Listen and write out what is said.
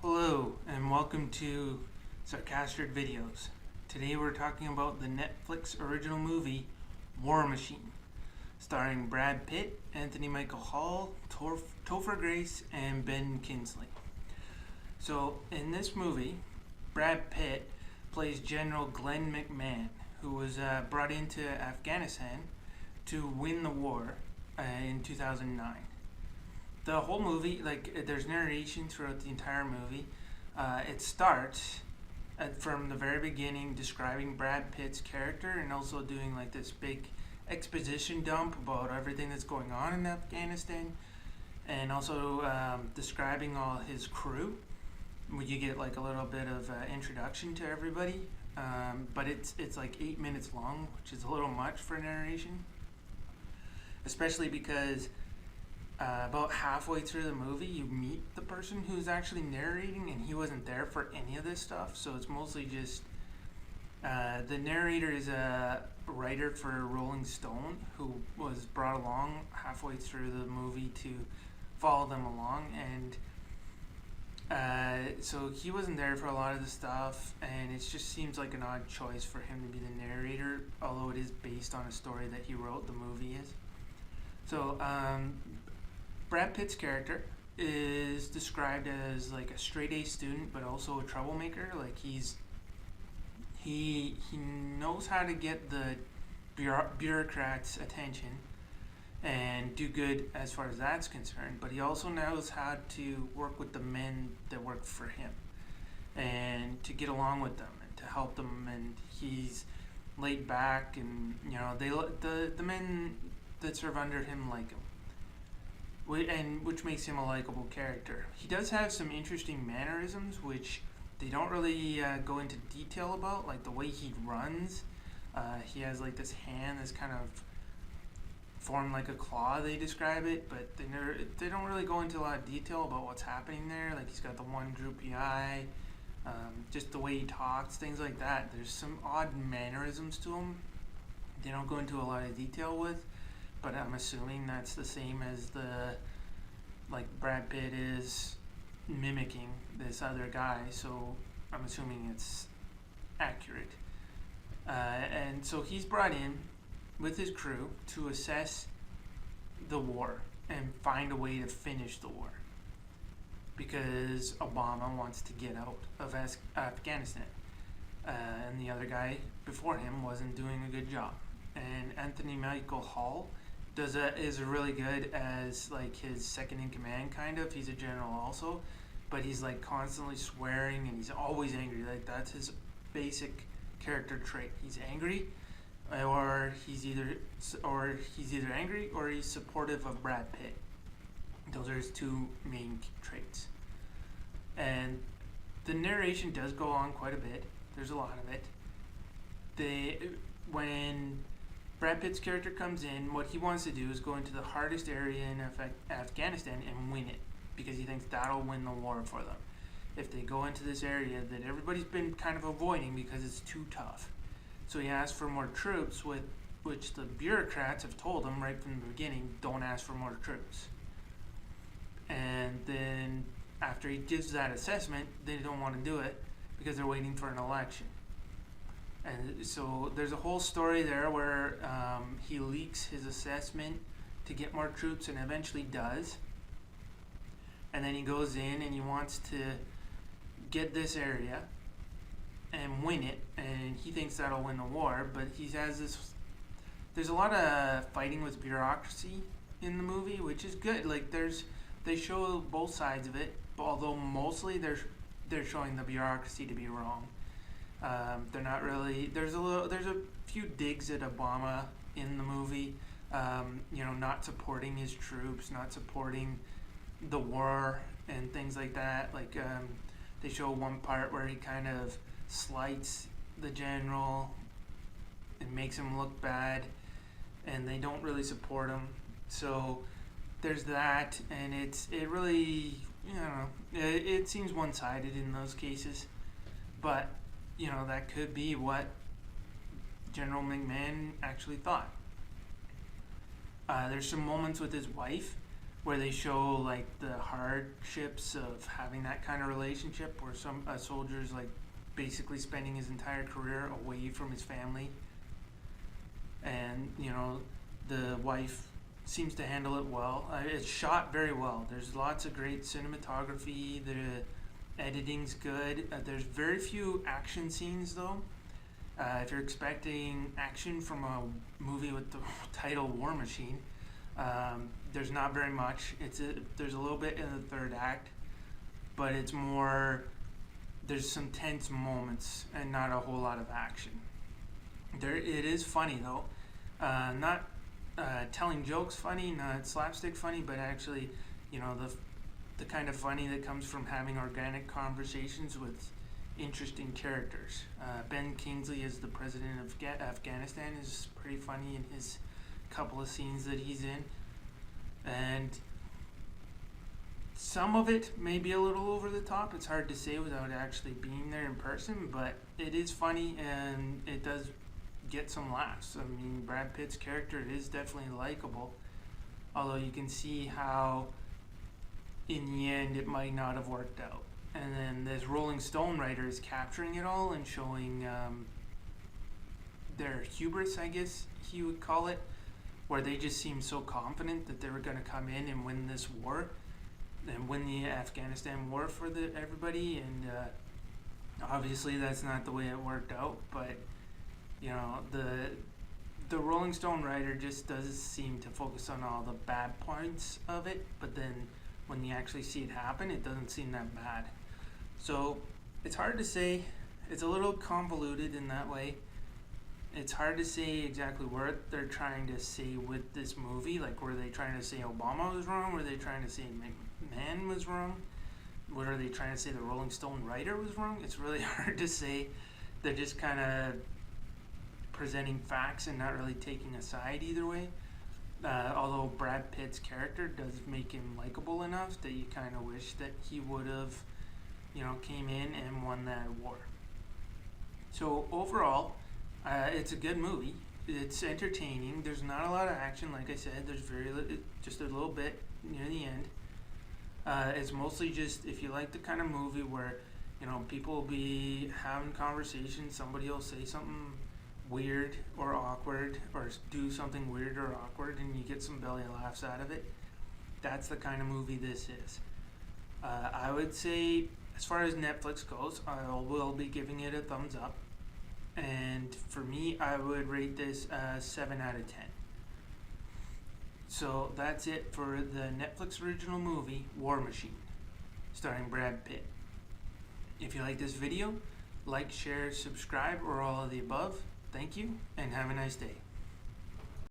Hello and welcome to Sarcastic Videos. Today we're talking about the Netflix original movie War Machine, starring Brad Pitt, Anthony Michael Hall, Topher Grace, and Ben Kingsley. So in this movie, Brad Pitt plays General Glen McMahon, who was brought into Afghanistan to win the war in 2009. The whole movie, there's narration throughout the entire movie. It starts from the very beginning describing Brad Pitt's character and also doing like this big exposition dump about everything that's going on in Afghanistan, and also describing all his crew. You get like a little bit of introduction to everybody, but it's like 8 minutes long, which is a little much for narration, especially because about halfway through the movie, you meet the person who's actually narrating, and he wasn't there for any of this stuff. So it's mostly just the narrator is a writer for Rolling Stone who was brought along halfway through the movie to follow them along, and so he wasn't there for a lot of the stuff, and it just seems like an odd choice for him to be the narrator, although it is based on a story that he wrote. The movie is. So Brad Pitt's character is described as like a straight A student, but also a troublemaker. Like he knows how to get the bureaucrats' attention and do good as far as that's concerned. But he also knows how to work with the men that work for him and to get along with them and to help them. And he's laid back, and the men that serve under him like him. And which makes him a likable character. He does have some interesting mannerisms, which they don't really go into detail about, like the way he runs. He has like this hand that's kind of formed like a claw, they describe it, but they don't really go into a lot of detail about what's happening there. Like he's got the one droopy eye, just the way he talks, things like that. There's some odd mannerisms to him they don't go into a lot of detail with. But I'm assuming that's the same as Brad Pitt is mimicking this other guy, so I'm assuming it's accurate. And so he's brought in with his crew to assess the war and find a way to finish the war, because Obama wants to get out of Afghanistan, and the other guy before him wasn't doing a good job. And Anthony Michael Hall is really good as like his second in command, kind of. He's a general also, but he's like constantly swearing and he's always angry. Like that's his basic character trait. He's angry, or he's either angry or he's supportive of Brad Pitt. Those are his two main traits. And the narration does go on quite a bit. There's a lot of it. When Brad Pitt's character comes in, what he wants to do is go into the hardest area in Afghanistan and win it, because he thinks that'll win the war for them. If they go into this area that everybody's been kind of avoiding because it's too tough. So he asks for more troops, which the bureaucrats have told him right from the beginning, don't ask for more troops. And then after he gives that assessment, they don't want to do it because they're waiting for an election. And so there's a whole story there where he leaks his assessment to get more troops, and eventually does. And then he goes in and he wants to get this area and win it, and he thinks that'll win the war. But he has this. There's a lot of fighting with bureaucracy in the movie, which is good. Like they show both sides of it, although mostly they're showing the bureaucracy to be wrong. They're not really. There's a few digs at Obama in the movie. Not supporting his troops, not supporting the war, and things like that. They show one part where he kind of slights the general and makes him look bad, and they don't really support him. So there's that, and it really, it seems one-sided in those cases, but that could be what General McMahon actually thought. There's some moments with his wife where they show like the hardships of having that kind of relationship, where some a soldier's like basically spending his entire career away from his family, and the wife seems to handle it well. It's shot very well. There's lots of great cinematography. The editing's good. There's very few action scenes though. If you're expecting action from a movie with the title War Machine, there's not very much. There's a little bit in the third act, but it's more. There's some tense moments and not a whole lot of action. It is funny though, not telling jokes funny, not slapstick funny, but actually, the kind of funny that comes from having organic conversations with interesting characters. Ben Kingsley as the president of Afghanistan is pretty funny in his couple of scenes that he's in, and some of it may be a little over the top. It's hard to say without actually being there in person, but it is funny and it does get some laughs. I mean, Brad Pitt's character is definitely likable, although you can see how in the end it might not have worked out. And then this Rolling Stone writer is capturing it all and showing their hubris, I guess he would call it, where they just seemed so confident that they were going to come in and win this war and win the Afghanistan war for everybody. And obviously that's not the way it worked out, but the Rolling Stone writer just does seem to focus on all the bad points of it, but then when you actually see it happen, it doesn't seem that bad. So it's hard to say. It's a little convoluted in that way. It's hard to say exactly what they're trying to say with this movie. Like, were they trying to say Obama was wrong? Were they trying to say McMahon was wrong? What are they trying to say? The Rolling Stone writer was wrong? It's really hard to say. They're just kind of presenting facts and not really taking a side either way. Although Brad Pitt's character does make him likable enough that you kind of wish that he would have, came in and won that war. So overall, it's a good movie. It's entertaining. There's not a lot of action, like I said. There's just a little bit near the end. It's mostly just if you like the kind of movie where, people will be having conversations, somebody will say something weird or awkward or do something weird or awkward and you get some belly laughs out of it. That's the kind of movie this is. I would say, as far as Netflix goes, I will be giving it a thumbs up. And for me, I would rate this 7 out of 10. So that's it for the Netflix original movie, War Machine, starring Brad Pitt. If you like this video, like, share, subscribe, or all of the above. Thank you, and have a nice day.